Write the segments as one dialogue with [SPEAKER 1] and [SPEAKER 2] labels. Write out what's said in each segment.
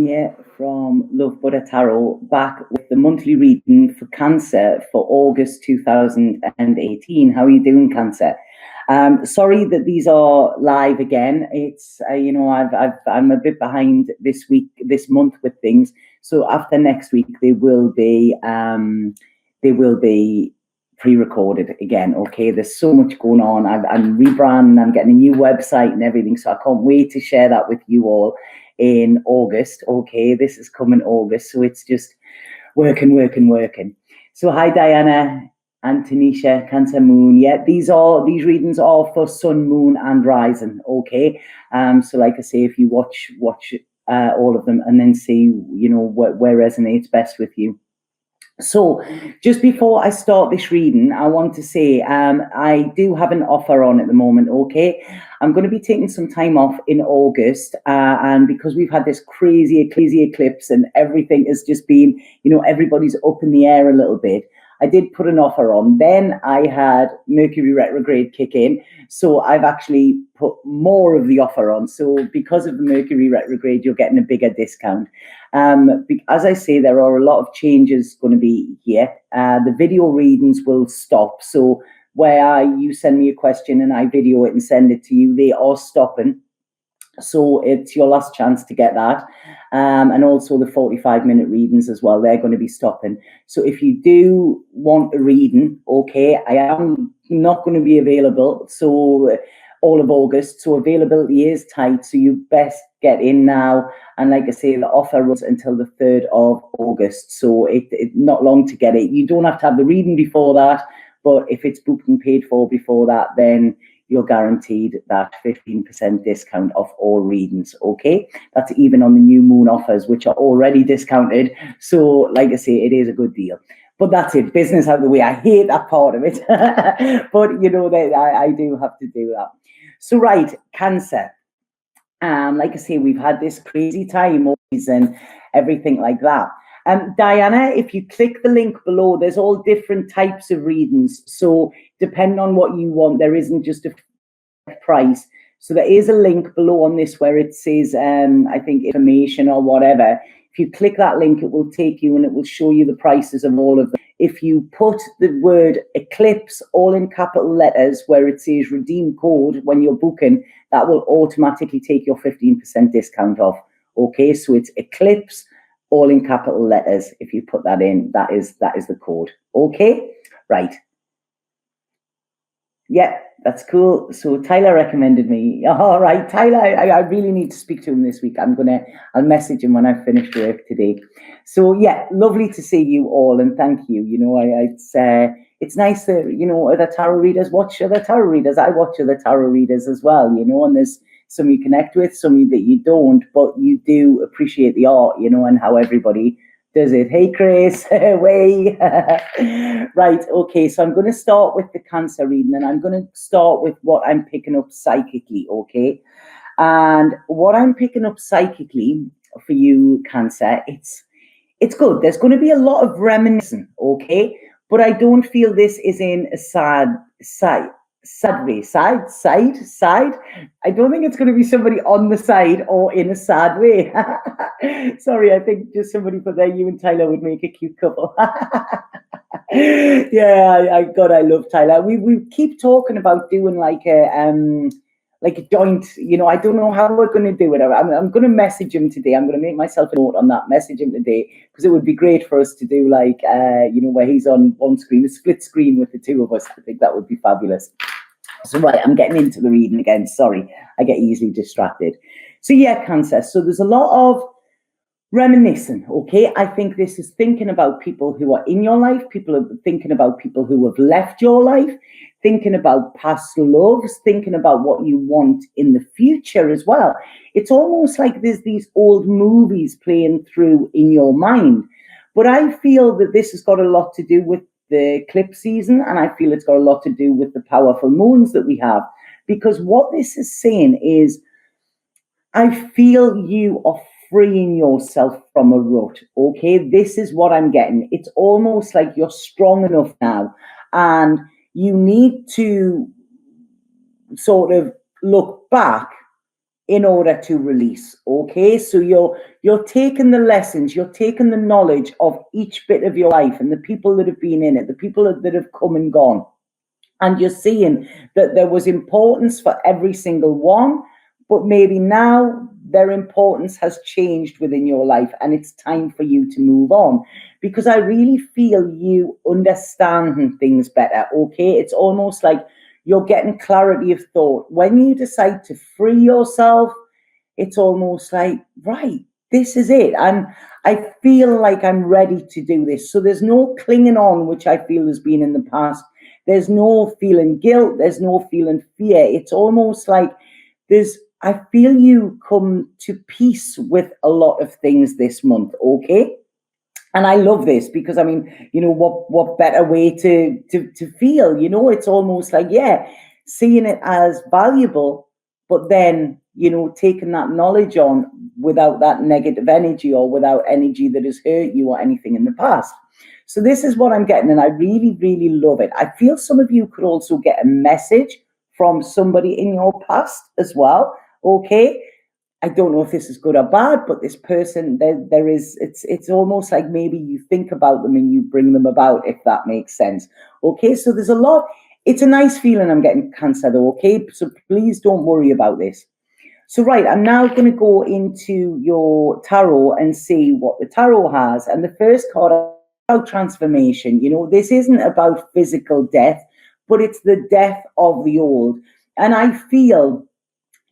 [SPEAKER 1] here from Love Buddha Tarot, back with the monthly reading for Cancer for August 2018. How are you doing, Cancer? Sorry that these are live again. It's I'm a bit behind this month with things. So after next week, they will be pre-recorded again. Okay, there's so much going on. I'm rebranding. I'm getting a new website and everything. So I can't wait to share that with you all in August. Okay, this is coming August, so it's just working. So hi Diana and Tanisha, Cancer Moon. Yeah, these readings are for Sun, Moon, and Rising. Okay, so like I say, if you watch all of them and then see where resonates best with you. So just before I start this reading, I want to say I do have an offer on at the moment. Okay, I'm going to be taking some time off in August, and because we've had this crazy eclipse and everything has just been, everybody's up in the air a little bit. I did put an offer on. Then I had Mercury retrograde kick in. So I've actually put more of the offer on. So because of the Mercury retrograde, you're getting a bigger discount. As I say, there are a lot of changes going to be here. The video readings will stop. So where you send me a question and I video it and send it to you, they are stopping. So it's your last chance to get that. And also the 45-minute readings as well, they're going to be stopping. So if you do want a reading, okay, I am not going to be available. So all of August. So availability is tight. So you best get in now. And like I say, the offer runs until the 3rd of August. So it's not long to get it. You don't have to have the reading before that. But if it's booked and paid for before that, then you're guaranteed that 15% discount off all readings. Okay, that's even on the new moon offers, which are already discounted. So like I say, it is a good deal. But that's it, business out of the way. I hate that part of it. But I do have to do that. So right, Cancer. Like I say, we've had this crazy time and everything like that. Diana, if you click the link below, there's all different types of readings. So depending on what you want, there isn't just a price. So there is a link below on this where it says, I think, information or whatever. If you click that link, it will take you and it will show you the prices of all of them. If you put the word eclipse all in capital letters where it says redeem code when you're booking, that will automatically take your 15% discount off. Okay, so it's eclipse all in capital letters. If you put that in, that is the code. Okay, right. Yeah, that's cool. So Tyler recommended me. All right, Tyler, I really need to speak to him this week. I'll message him when I finish work today. So yeah, lovely to see you all, and thank you. It's nice that other tarot readers watch other tarot readers. I watch other tarot readers as well. And there's some you connect with, some that you don't, but you do appreciate the art, and how everybody does it. Hey, Chris, way. Right, okay, so I'm going to start with the Cancer reading, and I'm going to start with what I'm picking up psychically, okay? And what I'm picking up psychically for you, Cancer, it's good. There's going to be a lot of reminiscing, okay? But I don't feel this is in a sad way. Side. I don't think it's going to be somebody on the side or in a sad way. Sorry, I think just somebody put there, you and Tyler would make a cute couple. Yeah, I love Tyler. We keep talking about doing like a joint, I don't know how we're going to do it. I'm going to message him today. I'm going to make myself a note on that, message him today, because it would be great for us to do like, where he's on one screen, a split screen with the two of us. I think that would be fabulous. So right, I'm getting into the reading again. Sorry, I get easily distracted. So yeah, Cancer. So there's a lot of reminiscing, okay? I think this is thinking about people who are in your life. People are thinking about people who have left your life, thinking about past loves, thinking about what you want in the future as well. It's almost like there's these old movies playing through in your mind. But I feel that this has got a lot to do with the eclipse season, and I feel it's got a lot to do with the powerful moons that we have. Because what this is saying is, I feel you are freeing yourself from a rut, okay? This is what I'm getting. It's almost like you're strong enough now, and you need to sort of look back in order to release. Okay, so you're taking the lessons, you're taking the knowledge of each bit of your life and the people that have been in it, the people that have come and gone, and you're seeing that there was importance for every single one, but maybe now their importance has changed within your life and it's time for you to move on, because I really feel you understanding things better. Okay, it's almost like you're getting clarity of thought when you decide to free yourself. It's almost like, right, this is it. I feel like I'm ready to do this. So there's no clinging on, which I feel has been in the past. There's no feeling guilt. There's no feeling fear. It's almost like I feel you come to peace with a lot of things this month. Okay. And I love this because, I mean, what better way to feel, it's almost like, yeah, seeing it as valuable, but then, taking that knowledge on without that negative energy or without energy that has hurt you or anything in the past. So this is what I'm getting, and I really, really love it. I feel some of you could also get a message from somebody in your past as well. Okay. I don't know if this is good or bad, but this person, there is, it's almost like maybe you think about them and you bring them about, if that makes sense. Okay, so there's a lot. It's a nice feeling I'm getting, Cancer, though. Okay, so please don't worry about this. So right, I'm now going to go into your tarot and see what the tarot has. And the first card is about transformation. This isn't about physical death, but it's the death of the old. And I feel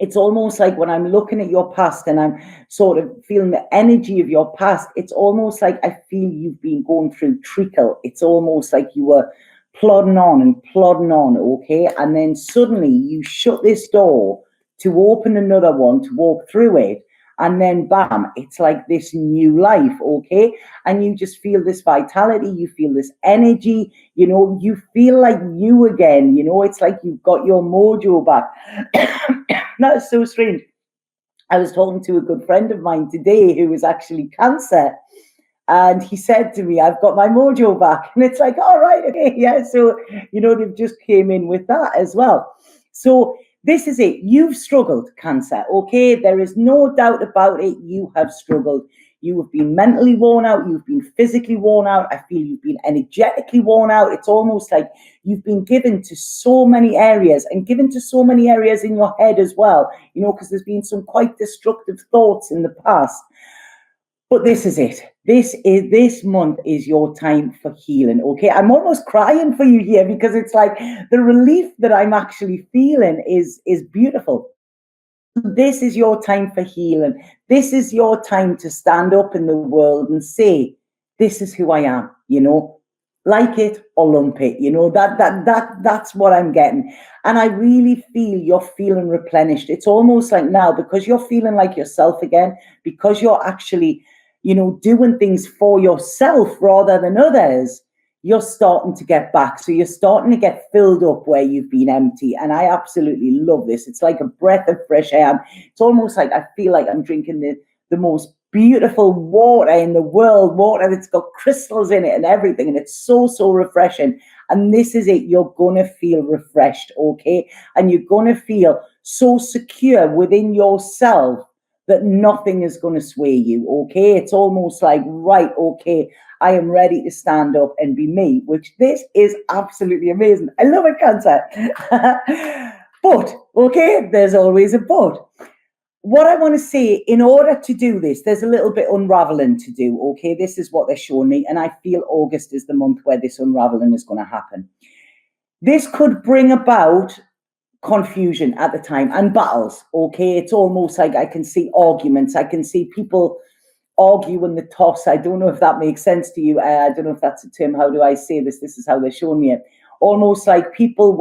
[SPEAKER 1] it's almost like when I'm looking at your past and I'm sort of feeling the energy of your past, it's almost like I feel you've been going through treacle. It's almost like you were plodding on, okay? And then suddenly you shut this door to open another one, to walk through it. And then bam, it's like this new life, okay? And you just feel this vitality, you feel this energy, you feel like you again, it's like you've got your mojo back. That's so strange. I was talking to a good friend of mine today who was actually Cancer, and he said to me, I've got my mojo back. And it's like, all right, okay, yeah. So, they've just came in with that as well. So this is it. You've struggled, Cancer, okay? There is no doubt about it. You have struggled. You have been mentally worn out. You've been physically worn out. I feel you've been energetically worn out. It's almost like you've been given to so many areas, and given to so many areas in your head as well, because there's been some quite destructive thoughts in the past. But this is it. This month is your time for healing. Okay. I'm almost crying for you here because it's like the relief that I'm actually feeling is beautiful. This is your time for healing. This is your time to stand up in the world and say, this is who I am, like it or lump it, that's what I'm getting. And I really feel you're feeling replenished. It's almost like now, because you're feeling like yourself again, because you're actually, doing things for yourself rather than others, you're starting to get back. So you're starting to get filled up where you've been empty. And I absolutely love this. It's like a breath of fresh air. It's almost like I feel like I'm drinking the most beautiful water in the world, water that's got crystals in it and everything. And it's so, so refreshing. And this is it. You're going to feel refreshed, okay? And you're going to feel so secure within yourself that nothing is going to sway you, okay? It's almost like, right, okay, I am ready to stand up and be me, which this is absolutely amazing. I love it, Cancer. But, okay, there's always a but. What I want to say, in order to do this, there's a little bit unraveling to do, okay? This is what they're showing me, and I feel August is the month where this unraveling is going to happen. This could bring about confusion at the time and battles, okay? It's almost like I can see arguments. I can see people arguing the toss. I don't know if that makes sense to you. I don't know if that's a term. How do I say this? This is how they're showing me it. Almost like people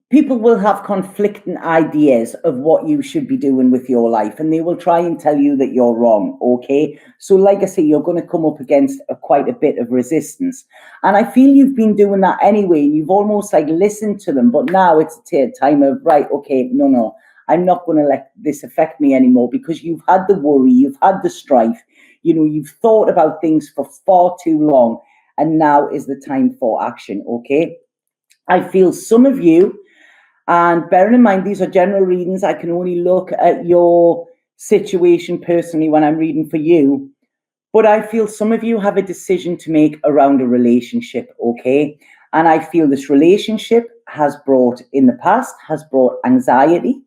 [SPEAKER 1] people will have conflicting ideas of what you should be doing with your life, and they will try and tell you that you're wrong, okay? So like I say, you're going to come up against quite a bit of resistance. And I feel you've been doing that anyway, and you've almost like listened to them, but now it's a time of, right, okay, no, I'm not going to let this affect me anymore, because you've had the worry, you've had the strife, you've thought about things for far too long, and now is the time for action, okay? I feel some of you, and bearing in mind these are general readings, I can only look at your situation personally when I'm reading for you, but I feel some of you have a decision to make around a relationship, okay? And I feel this relationship has brought, in the past, has brought anxiety,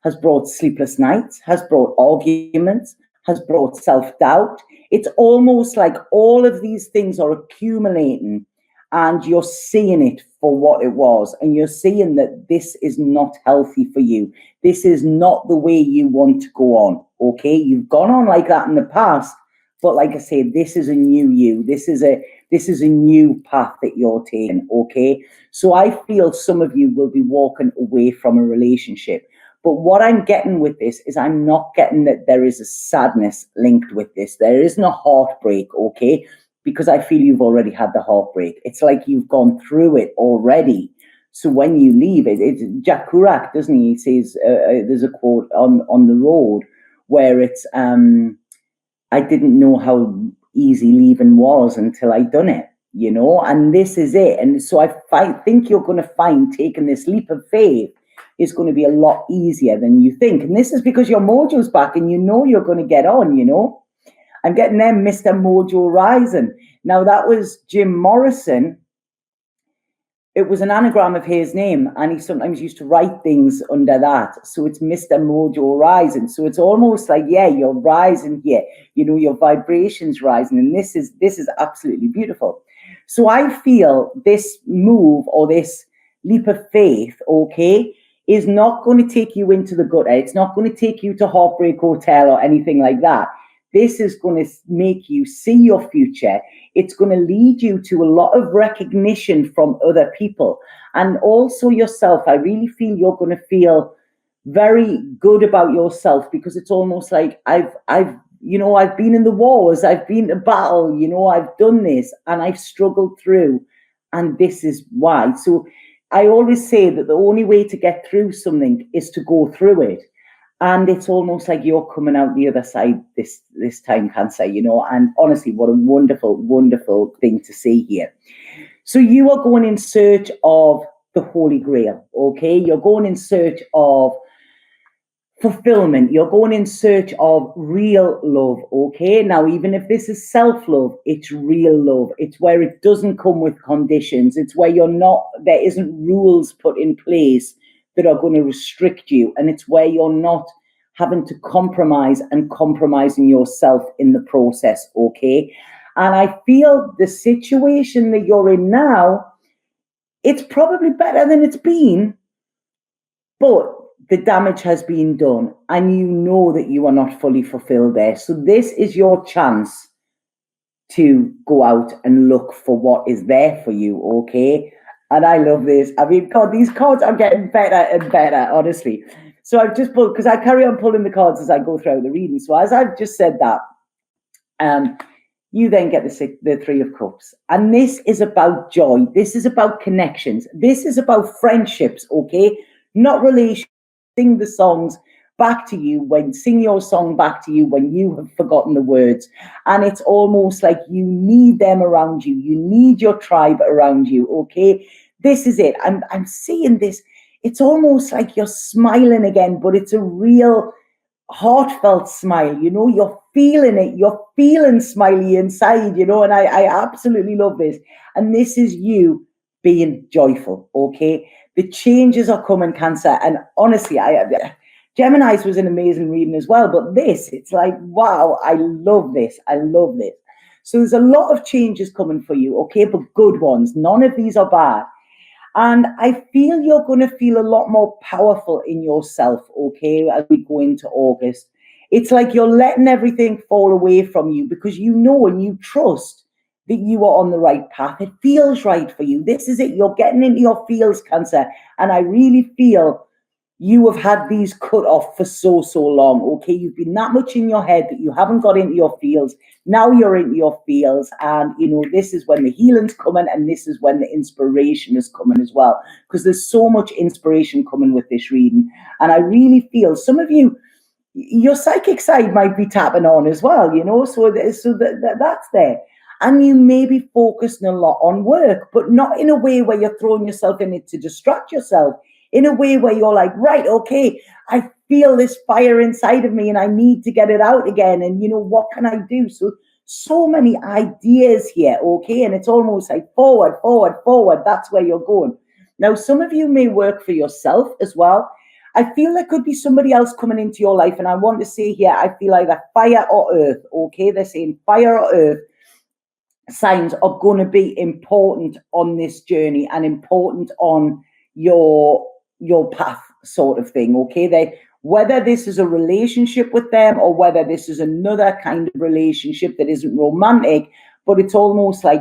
[SPEAKER 1] has brought sleepless nights, has brought arguments, has brought self-doubt. It's almost like all of these things are accumulating, and you're seeing it for what it was, and you're seeing that this is not healthy for you. This is not the way you want to go on, okay? You've gone on like that in the past, but like I say, this is a new you. This is a new path that you're taking, okay? So I feel some of you will be walking away from a relationship. But what I'm getting with this is I'm not getting that there is a sadness linked with this. There isn't a heartbreak, okay? Because I feel you've already had the heartbreak. It's like you've gone through it already. So when you leave it, it's Jack Kerouac, doesn't he? He says, there's a quote on the road where it's, I didn't know how easy leaving was until I'd done it, you know, and this is it. And so I think you're going to find taking this leap of faith is going to be a lot easier than you think. And this is because your mojo's back and you know you're going to get on, you know. I'm getting them, Mr. Mojo Rising. Now, that was Jim Morrison. It was an anagram of his name, and he sometimes used to write things under that. So it's Mr. Mojo Rising. So it's almost like, yeah, you're rising here. You know, your vibration's rising, and this is absolutely beautiful. So I feel this move or this leap of faith, okay, is not going to take you into the gutter. It's not going to take you to Heartbreak Hotel or anything like that. This is going to make you see your future. It's going to lead you to a lot of recognition from other people and also yourself. I really feel you're going to feel very good about yourself, because it's almost like I've been in the wars, I've been to battle, you know, I've done this and I've struggled through, and this is why. So I always say that the only way to get through something is to go through it. And it's almost like you're coming out the other side this time, Cancer, you know. And honestly, what a wonderful, wonderful thing to see here. So you are going in search of the Holy Grail, okay? You're going in search of fulfillment. You're going in search of real love, okay? Now, even if this is self-love, it's real love. It's where it doesn't come with conditions. It's where there isn't rules put in place that are going to restrict you, and it's where you're not having to compromise and compromising yourself in the process, okay? And I feel the situation that you're in now, it's probably better than it's been, but the damage has been done, and you know that you are not fully fulfilled there. So this is your chance to go out and look for what is there for you, okay? And I love this. I mean, God, these cards are getting better and better, honestly. So I've just pulled, because I carry on pulling the cards as I go through the reading. So as I've just said that, you then get the Three of Cups. And this is about joy. This is about connections. This is about friendships, okay? Not relations. Sing the songs back to you sing your song back to you when you have forgotten the words. And it's almost like you need them around you. You need your tribe around you, okay? This is it. I'm seeing this. It's almost like you're smiling again, but it's a real heartfelt smile. You know, you're feeling it. You're feeling smiley inside, you know, and I absolutely love this. And this is you being joyful, okay? The changes are coming, Cancer. And honestly, Gemini's was an amazing reading as well. But this, it's like, wow, I love this. I love this. So there's a lot of changes coming for you, okay? But good ones. None of these are bad. And I feel you're going to feel a lot more powerful in yourself, okay, as we go into August. It's like you're letting everything fall away from you, because you know and you trust that you are on the right path. It feels right for you. This is it. You're getting into your feels, Cancer. And I really feel you have had these cut off for so long, okay? You've been that much in your head that you haven't got into your feels. Now you're into your feels, and, you know, this is when the healing's coming, and this is when the inspiration is coming as well, because there's so much inspiration coming with this reading. And I really feel some of you, your psychic side might be tapping on as well, you know, so that's there. And you may be focusing a lot on work, but not in a way where you're throwing yourself in it to distract yourself, in a way where you're like, right, okay, I feel this fire inside of me and I need to get it out again. And, what can I do? So many ideas here, okay? And it's almost like forward, forward, forward. That's where you're going. Now, some of you may work for yourself as well. I feel there could be somebody else coming into your life. And I want to say here, I feel either fire or earth, okay? They're saying fire or earth signs are going to be important on this journey and important on your path, sort of thing, okay? Whether this is a relationship with them or whether this is another kind of relationship that isn't romantic, but it's almost like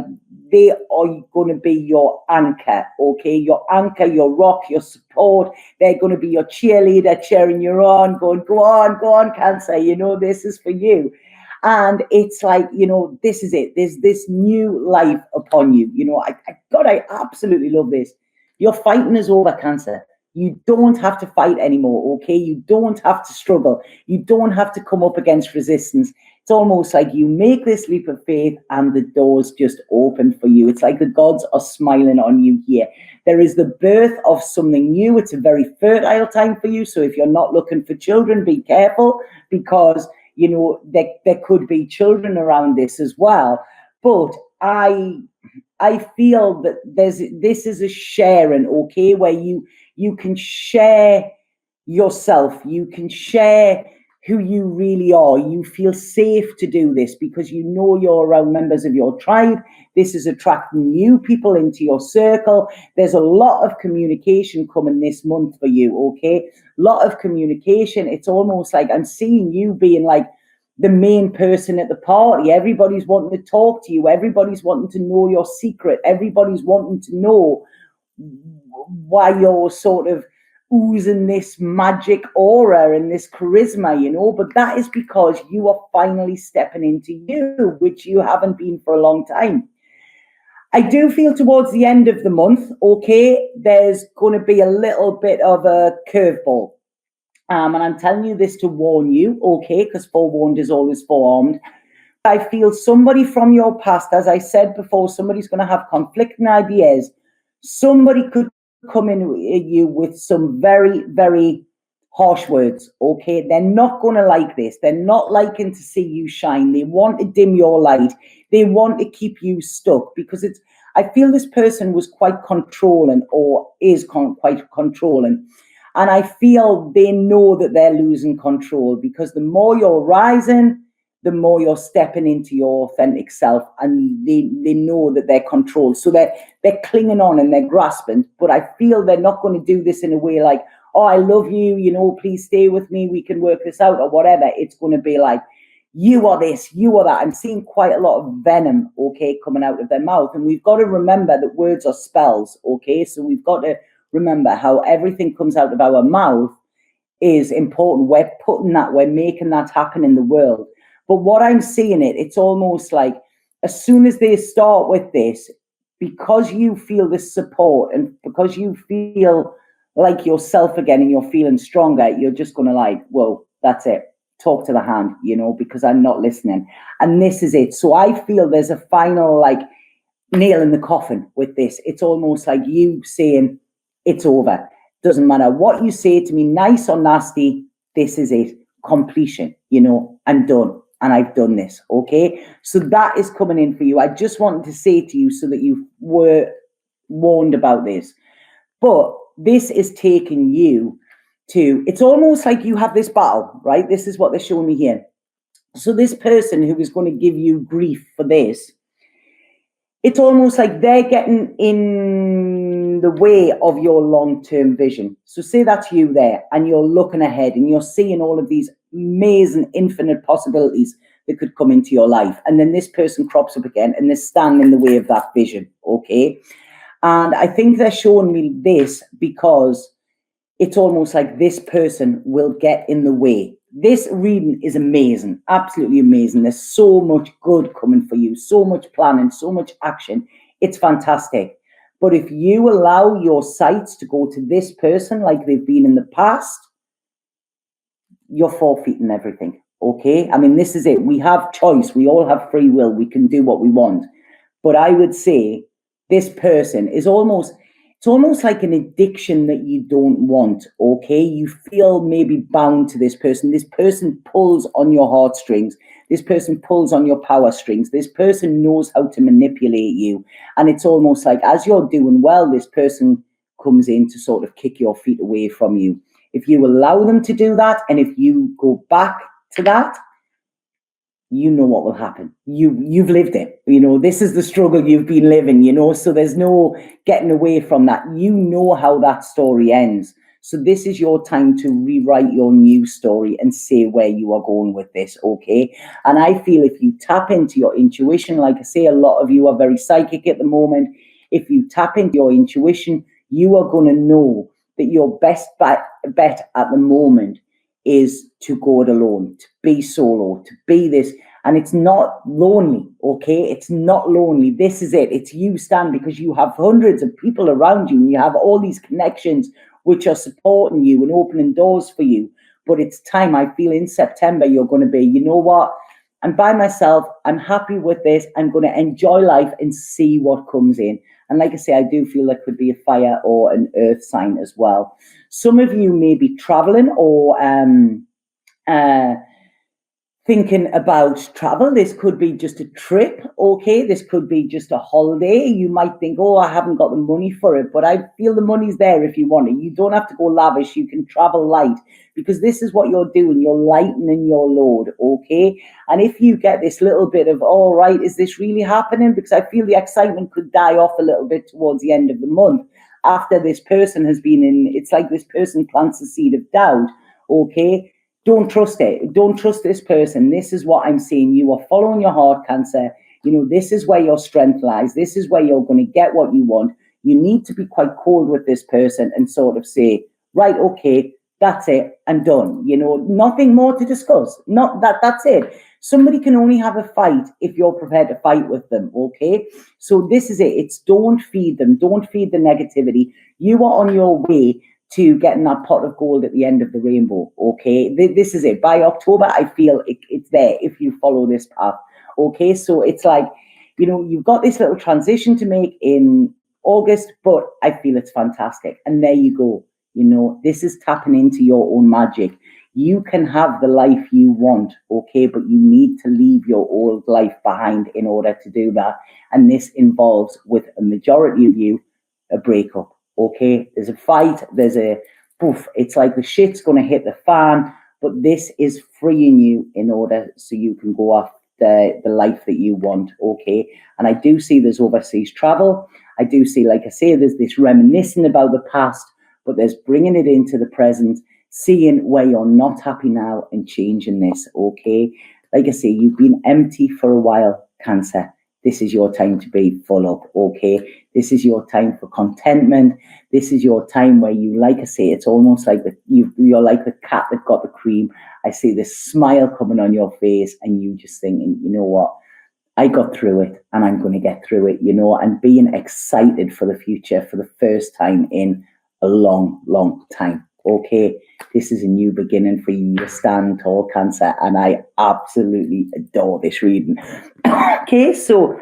[SPEAKER 1] they are going to be your anchor, okay? Your anchor, your rock, your support. They're going to be your cheerleader, cheering you on, going, go on, Cancer, this is for you. And it's like, this is it. There's this new life upon you. I absolutely love this. Your fighting is over, Cancer. You don't have to fight anymore, okay? You don't have to struggle. You don't have to come up against resistance. It's almost like you make this leap of faith and the doors just open for you. It's like the gods are smiling on you here. There is the birth of something new. It's a very fertile time for you. So if you're not looking for children, be careful, because there could be children around this as well. But I feel that this is a sharing, okay, where you can share yourself, you can share who you really are. You feel safe to do this because you're around members of your tribe. This is attracting new people into your circle. There's a lot of communication coming this month for you, okay? A lot of communication. It's almost like I'm seeing you being like the main person at the party. Everybody's wanting to talk to you. Everybody's wanting to know your secret. Everybody's wanting to know why you're sort of oozing this magic aura and this charisma, but that is because you are finally stepping into you, which you haven't been for a long time. I do feel towards the end of the month, okay, there's going to be a little bit of a curveball. And I'm telling you this to warn you, okay, because forewarned is always forearmed. I feel somebody from your past, as I said before, somebody's going to have conflicting ideas. Somebody could come in at you with some very, very harsh words, okay? They're not going to like this. They're not liking to see you shine. They want to dim your light. They want to keep you stuck because I feel this person was quite controlling or is quite controlling. And I feel they know that they're losing control because the more you're rising, the more you're stepping into your authentic self, and they know that they're controlled. So they're clinging on and they're grasping, but I feel they're not going to do this in a way like, oh, I love you, please stay with me, we can work this out or whatever. It's going to be like, you are this, you are that. I'm seeing quite a lot of venom, okay, coming out of their mouth. And we've got to remember that words are spells, okay? So we've got to remember how everything comes out of our mouth is important. We're making that happen in the world. But what I'm seeing it's almost like as soon as they start with this, because you feel this support and because you feel like yourself again and you're feeling stronger, you're just going to like, whoa, that's it. Talk to the hand, because I'm not listening. And this is it. So I feel there's a final like nail in the coffin with this. It's almost like you saying it's over. Doesn't matter what you say to me, nice or nasty, this is it. Completion, I'm done. And I've done this, okay? So that is coming in for you. I just wanted to say to you so that you were warned about this. But this is taking you to, it's almost like you have this battle, right? This is what they're showing me here. So this person who is going to give you grief for this, it's almost like they're getting in the way of your long-term vision. So say that's you there and you're looking ahead and you're seeing all of these amazing infinite possibilities that could come into your life. And then this person crops up again and they stand in the way of that vision, okay? And I think they're showing me this because it's almost like this person will get in the way. This reading is amazing, absolutely amazing. There's so much good coming for you, so much planning, so much action. It's fantastic. But if you allow your sights to go to this person like they've been in the past, you're forfeiting everything, Okay, I mean, this is it. We have choice. We all have free will. We can do what we want. But I would say this person is it's almost like an addiction that you don't want. Okay, you feel maybe bound to this person. This person pulls on your heartstrings. This person pulls on your power strings. This person knows how to manipulate you. And it's almost like as you're doing well, this person comes in to sort of kick your feet away from you. If you allow them to do that, and if you go back to that, you know what will happen. You've lived it. This is the struggle you've been living, so there's no getting away from that. You know how that story ends. So this is your time to rewrite your new story and say where you are going with this, okay? And I feel if you tap into your intuition, like I say, a lot of you are very psychic at the moment. If you tap into your intuition, you are going to know that your best bet at the moment is to go it alone, to be solo, to be this. And it's not lonely, okay? It's not lonely. This is it. It's you, Stan, because you have hundreds of people around you and you have all these connections which are supporting you and opening doors for you. But it's time. I feel in September you're going to be, you know what? I'm by myself. I'm happy with this. I'm going to enjoy life and see what comes in. And like I say, I do feel there could be a fire or an earth sign as well. Some of you may be traveling or thinking about travel. This could be just a trip, okay? This could be just a holiday. You might think, oh, I haven't got the money for it, but I feel the money's there if you want it. You don't have to go lavish. You can travel light because this is what you're doing. You're lightening your load, okay? And if you get this little bit of, all right, is this really happening? Because I feel the excitement could die off a little bit towards the end of the month after this person has been in, it's like this person plants a seed of doubt, okay? Don't trust it. Don't trust this person. This is what I'm saying. You are following your heart, Cancer. This is where your strength lies. This is where you're going to get what you want. You need to be quite cold with this person and sort of say, right, okay, that's it. I'm done. Nothing more to discuss. That's it. Somebody can only have a fight if you're prepared to fight with them, okay? So this is it. It's don't feed them. Don't feed the negativity. You are on your way to getting that pot of gold at the end of the rainbow, okay? This is it. By October, I feel it's there if you follow this path, okay? So it's like, you've got this little transition to make in August, but I feel it's fantastic. And there you go. This is tapping into your own magic. You can have the life you want, okay? But you need to leave your old life behind in order to do that. And this involves, with a majority of you, a breakup. Okay, there's a fight, there's a poof. It's like the shit's going to hit the fan, but this is freeing you in order so you can go off the life that you want. Okay, and I do see there's overseas travel. I do see, like I say, there's this reminiscing about the past, but there's bringing it into the present, seeing where you're not happy now and changing this. Okay, like I say, you've been empty for a while, Cancer. This is your time to be full up, okay? This is your time for contentment. This is your time where you, like I say, it's almost like you're like the cat that got the cream. I see this smile coming on your face and you just thinking, you know what? I got through it and I'm going to get through it, and being excited for the future for the first time in a long, long time. Okay, this is a new beginning for you. You stand tall, Cancer, and I absolutely adore this reading. Okay, so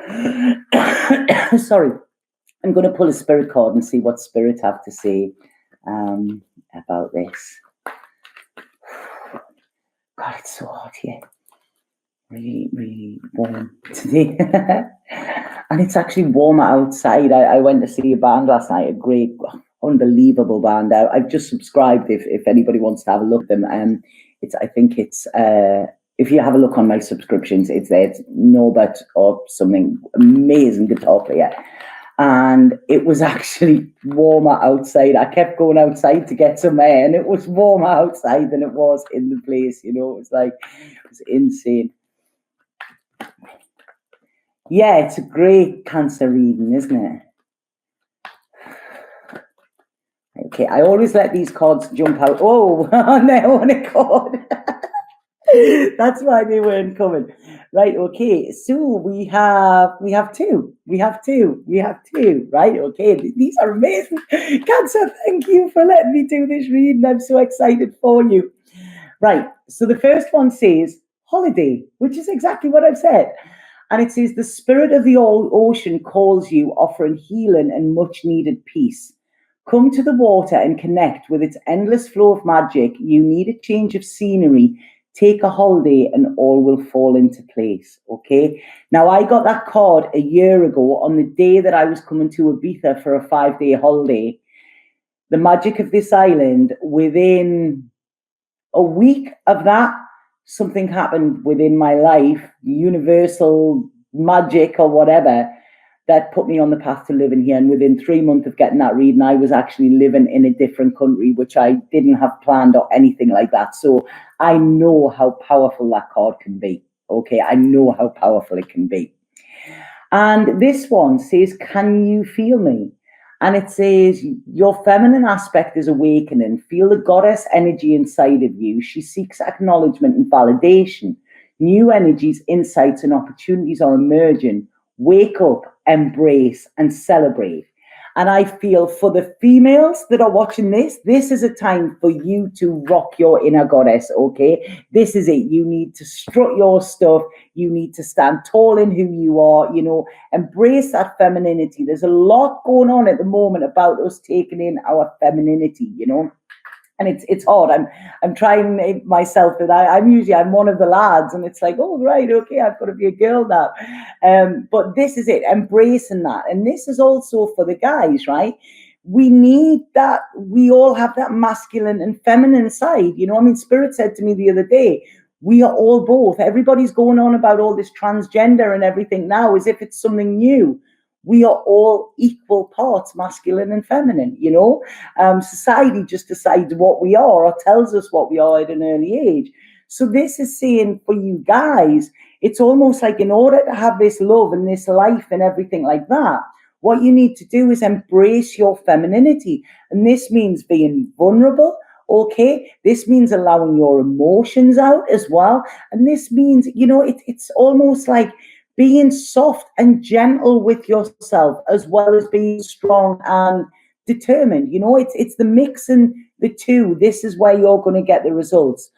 [SPEAKER 1] sorry, I'm going to pull a spirit card and see what spirit have to say about this. God, it's so hot here. Really, really warm today. And it's actually warmer outside. I went to see a band last night, a great, unbelievable band. I've just subscribed if anybody wants to have a look at them. If you have a look on my subscriptions, it's there. It's Norbert or something, amazing guitar player. And it was actually warmer outside. I kept going outside to get some air, and it was warmer outside than it was in the place. It was insane. Yeah, it's a great Cancer reading, isn't it? Okay, I always let these cards jump out. Oh, no, on a card. That's why they weren't coming. Right, okay. So we have two. Right, okay. These are amazing. Cancer, thank you for letting me do this reading. I'm so excited for you. Right, so the first one says, holiday, which is exactly what I've said. And it says, the spirit of the ocean calls you, offering healing and much needed peace. Come to the water and connect with its endless flow of magic. You need a change of scenery. Take a holiday and all will fall into place. Okay. Now, I got that card a year ago on the day that I was coming to Ibiza for a 5-day holiday. The magic of this island, within a week of that, something happened within my life, universal magic or whatever, that put me on the path to living here. And within 3 months of getting that reading, I was actually living in a different country, which I didn't have planned or anything like that. So I know how powerful that card can be. Okay, I know how powerful it can be. And this one says, can you feel me? And it says, your feminine aspect is awakening. Feel the goddess energy inside of you. She seeks acknowledgement and validation. New energies, insights, and opportunities are emerging. Wake up, embrace, and celebrate. And I feel for the females that are watching this, this is a time for you to rock your inner goddess, okay? This is it. You need to strut your stuff. You need to stand tall in who you are, you know, embrace that femininity. There's a lot going on at the moment about us taking in our femininity, you know. And it's hard. I'm trying myself that I'm one of the lads, and it's like, oh right, okay, I've got to be a girl now. But this is it, embracing that. And this is also for the guys, right? We need that. We all have that masculine and feminine side. You know, I mean, Spirit said to me the other day, we are all both. Everybody's going on about all this transgender and everything now as if it's something new. We are all equal parts, masculine and feminine, you know. Society just decides what we are or tells us what we are at an early age. So this is saying for you guys, it's almost like in order to have this love and this life and everything like that, what you need to do is embrace your femininity. And this means being vulnerable, okay? This means allowing your emotions out as well. And this means, you know, it's almost like being soft and gentle with yourself as well as being strong and determined. You know, it's the mixing the two. This is where you're going to get the results.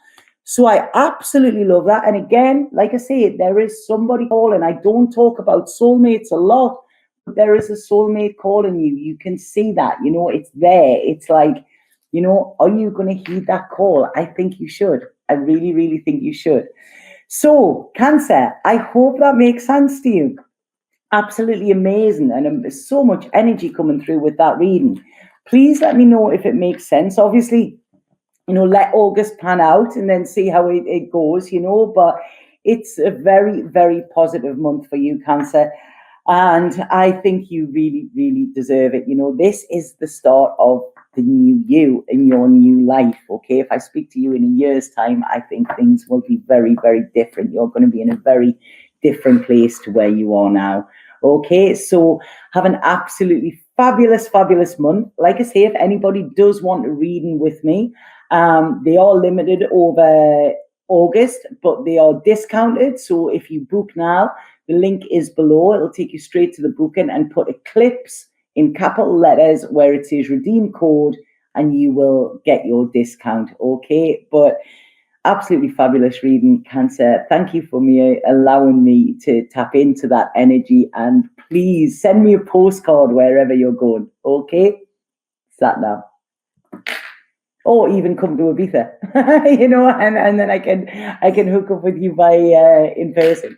[SPEAKER 1] So I absolutely love that. And again, like I say, there is somebody calling. I don't talk about soulmates a lot, but there is a soulmate calling you. You can see that, you know, it's there. It's like, you know, are you going to heed that call? I think you should. I really, really think you should. So, Cancer, I hope that makes sense to you. Absolutely amazing. And there's so much energy coming through with that reading. Please let me know if it makes sense. Obviously, you know, let August pan out and then see how it goes, you know. But it's a very, very positive month for you, Cancer. And I think you really, really deserve it. You know, this is the start of the new you in your new life. Okay, if I speak to you in a year's time, I think things will be very, very different. You're going to be in a very different place to where you are now. Okay, so have an absolutely fabulous, fabulous month. Like I say, if anybody does want a reading with me, they are limited over August, but they are discounted. So if you book now, the link is below. It'll take you straight to the booking, and put Eclipse in capital letters where it says redeem code, and you will get your discount. Okay, but absolutely fabulous reading, Cancer. Thank you for allowing me to tap into that energy, and please send me a postcard wherever you're going. Okay, it's that now. Or even come to Ibiza, you know, and then I can hook up with you by in person.